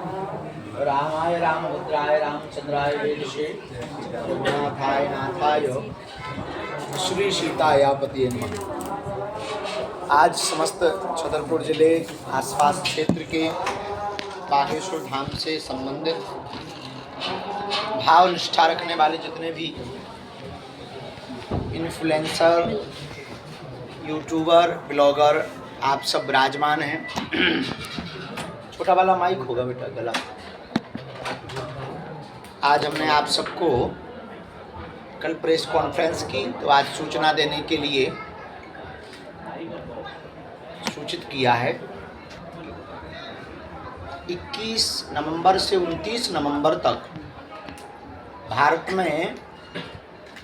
रामाय रामभद्राय रामचंद्राय वेदसे रघुनाथाय नाथाय श्री सीतायापति नमः। आज समस्त छतरपुर जिले आसपास क्षेत्र के बागेश्वर धाम से संबंधित भाव निष्ठा रखने वाले जितने भी इन्फ्लुएंसर, यूट्यूबर, ब्लॉगर आप सब विराजमान हैं। छोटा वाला माइक होगा बेटा, गला। आज हमने आप सबको कल प्रेस कॉन्फ्रेंस की, तो आज सूचना देने के लिए सूचित किया है। 21 नवंबर से 29 नवंबर तक भारत में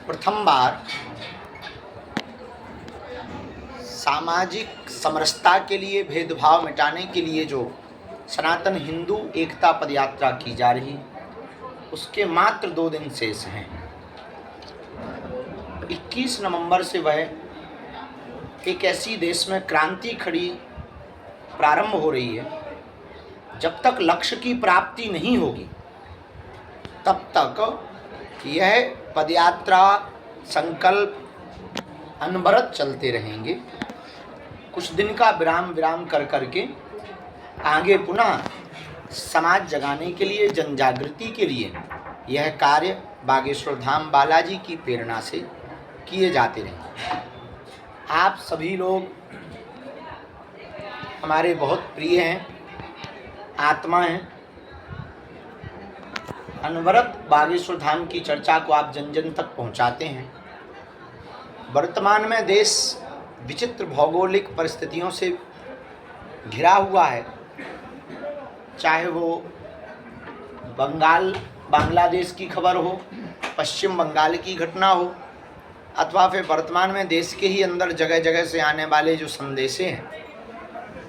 प्रथम बार सामाजिक समरसता के लिए, भेदभाव मिटाने के लिए जो सनातन हिंदू एकता पदयात्रा की जा रही, उसके मात्र 2 दिन शेष हैं। 21 नवंबर से वह एक ऐसी देश में क्रांति खड़ी प्रारंभ हो रही है। जब तक लक्ष्य की प्राप्ति नहीं होगी तब तक यह पदयात्रा, संकल्प अनवरत चलते रहेंगे। कुछ दिन का विराम कर करके आगे पुनः समाज जगाने के लिए, जन जागृति के लिए यह कार्य बागेश्वर धाम बालाजी की प्रेरणा से किए जाते रहेंगे। आप सभी लोग हमारे बहुत प्रिय हैं, आत्मा हैं। अनवरत बागेश्वर धाम की चर्चा को आप जन जन तक पहुंचाते हैं। वर्तमान में देश विचित्र भौगोलिक परिस्थितियों से घिरा हुआ है, चाहे वो बांग्लादेश की खबर हो, पश्चिम बंगाल की घटना हो, अथवा फिर वर्तमान में देश के ही अंदर जगह जगह से आने वाले जो संदेशे हैं,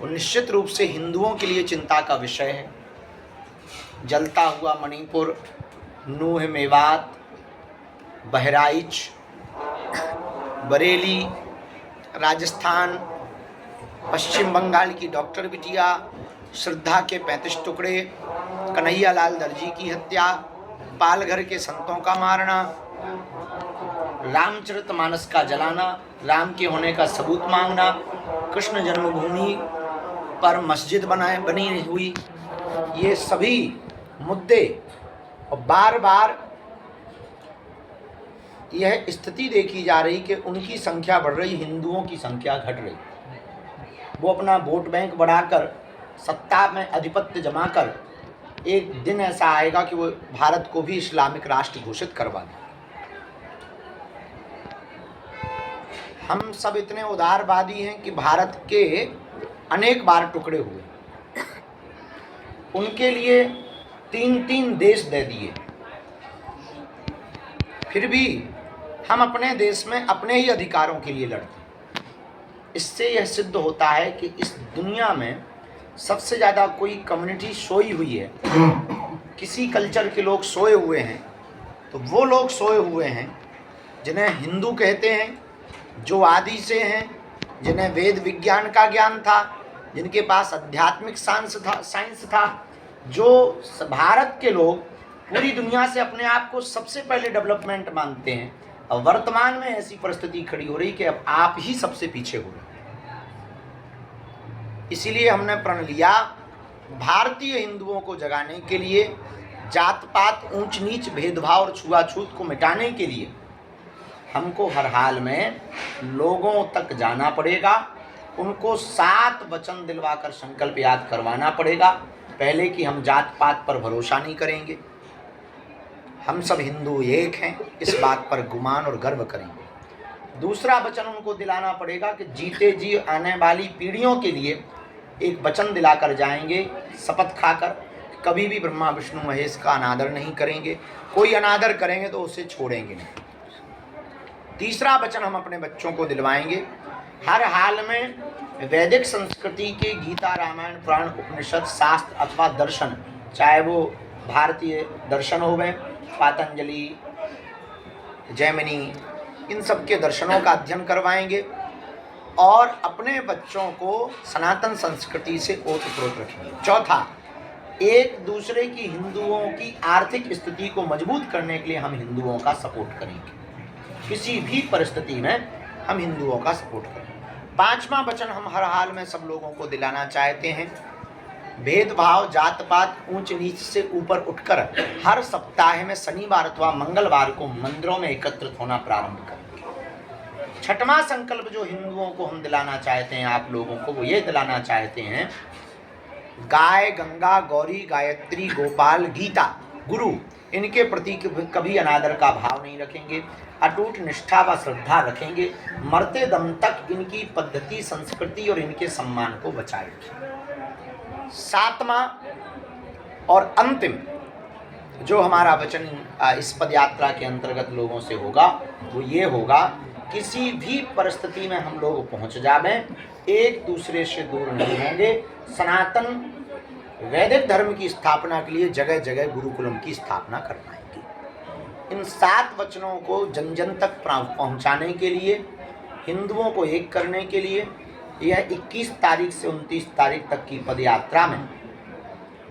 वो निश्चित रूप से हिंदुओं के लिए चिंता का विषय है। जलता हुआ मणिपुर, नूह मेवात, बहराइच, बरेली, राजस्थान, पश्चिम बंगाल की डॉक्टर बिटिया, श्रद्धा के 35 टुकड़े, कन्हैया लाल दर्जी की हत्या, पालघर के संतों का मारना, रामचरितमानस का जलाना, राम के होने का सबूत मांगना, कृष्ण जन्मभूमि पर मस्जिद बनी हुई, ये सभी मुद्दे, और बार बार यह स्थिति देखी जा रही कि उनकी संख्या बढ़ रही, हिंदुओं की संख्या घट रही। वो अपना वोट बैंक बढ़ाकर, सत्ता में आधिपत्य जमा कर, एक दिन ऐसा आएगा कि वो भारत को भी इस्लामिक राष्ट्र घोषित करवा दें। हम सब इतने उदारवादी हैं कि भारत के अनेक बार टुकड़े हुए, उनके लिए 3-3 देश दे दिए, फिर भी हम अपने देश में अपने ही अधिकारों के लिए लड़ते। इससे यह सिद्ध होता है कि इस दुनिया में सबसे ज़्यादा कोई कम्युनिटी सोई हुई है, किसी कल्चर के लोग सोए हुए हैं, तो वो लोग सोए हुए हैं जिन्हें हिंदू कहते हैं, जो आदि से हैं, जिन्हें वेद विज्ञान का ज्ञान था, जिनके पास आध्यात्मिक साइंस था, जो भारत के लोग पूरी दुनिया से अपने आप को सबसे पहले डेवलपमेंट मानते हैं। और वर्तमान में ऐसी परिस्थिति खड़ी हो रही कि अब आप ही सबसे पीछे हो रहे। इसीलिए हमने प्रण लिया, भारतीय हिंदुओं को जगाने के लिए, जात पात, ऊंच नीच, भेदभाव और छुआछूत को मिटाने के लिए हमको हर हाल में लोगों तक जाना पड़ेगा, उनको 7 वचन दिलवाकर संकल्प याद करवाना पड़ेगा। पहले कि हम जात पात पर भरोसा नहीं करेंगे, हम सब हिंदू एक हैं, इस बात पर गुमान और गर्व करेंगे। दूसरा वचन उनको दिलाना पड़ेगा कि जीते जी आने वाली पीढ़ियों के लिए एक वचन दिलाकर जाएंगे, शपथ खाकर, कभी भी ब्रह्मा विष्णु महेश का अनादर नहीं करेंगे। कोई अनादर करेंगे तो उसे छोड़ेंगे नहीं। तीसरा वचन हम अपने बच्चों को दिलवाएंगे, हर हाल में वैदिक संस्कृति के गीता, रामायण, पुराण, उपनिषद, शास्त्र अथवा दर्शन, चाहे वो भारतीय दर्शन हो गए, पातंजलि, जैमिनी, इन सब के दर्शनों का अध्ययन करवाएंगे और अपने बच्चों को सनातन संस्कृति से ओतप्रोत रखेंगे। चौथा, एक दूसरे की हिंदुओं की आर्थिक स्थिति को मजबूत करने के लिए हम हिंदुओं का सपोर्ट करेंगे, किसी भी परिस्थिति में हम हिंदुओं का सपोर्ट करेंगे। पांचवा वचन हम हर हाल में सब लोगों को दिलाना चाहते हैं, भेदभाव जात पात ऊंच नीच से ऊपर उठकर हर सप्ताह में शनिवार अथवा मंगलवार को मंदिरों में एकत्रित होना प्रारंभ करेंगे। छठवां संकल्प जो हिंदुओं को हम दिलाना चाहते हैं, आप लोगों को, वो ये दिलाना चाहते हैं, गाय गंगा गौरी गायत्री गोपाल गीता गुरु इनके प्रति कभी अनादर का भाव नहीं रखेंगे, अटूट निष्ठा व श्रद्धा रखेंगे, मरते दम तक इनकी पद्धति संस्कृति और इनके सम्मान को बचाए रखेंगे। सातवां और अंतिम जो हमारा वचन इस पद यात्रा के अंतर्गत लोगों से होगा वो ये होगा, किसी भी परिस्थिति में हम लोग पहुंच जावें, एक दूसरे से दूर नहीं होंगे, सनातन वैदिक धर्म की स्थापना के लिए जगह जगह गुरुकुलम की स्थापना करवाएंगे। इन 7 वचनों को जन जन तक पहुंचाने के लिए, हिंदुओं को एक करने के लिए, यह 21 तारीख से 29 तारीख तक की पद यात्रा में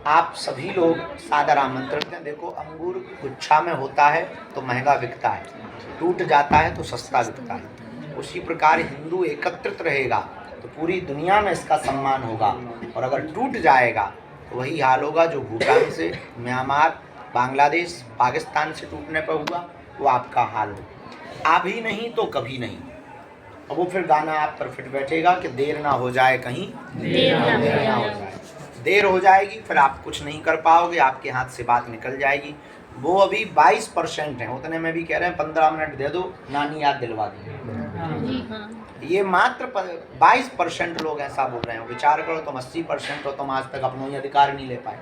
आप सभी लोग सादर आमंत्रित हैं। देखो, अंगूर गुच्छा में होता है तो महंगा बिकता है, टूट जाता है तो सस्ता बिकता है। उसी प्रकार हिंदू एकत्रित रहेगा तो पूरी दुनिया में इसका सम्मान होगा, और अगर टूट जाएगा तो वही हाल होगा जो भूटान से, म्यांमार, बांग्लादेश, पाकिस्तान से टूटने पर हुआ, वो आपका हाल हो। अभी नहीं तो कभी नहीं। अब वो फिर गाना आप पर फिट बैठेगा कि देर ना हो जाए कहीं, देर ना हो जाए। देर हो जाएगी फिर आप कुछ नहीं कर पाओगे, आपके हाथ से बात निकल जाएगी। वो अभी 22% है, उतने में भी कह रहे हैं 15 मिनट दे दो, नानी याद दिलवा दी। ये मात्र 22% लोग ऐसा बोल रहे हैं। विचार करो, तुम 80% हो, तुम आज तक अपना ही अधिकार नहीं ले पाए।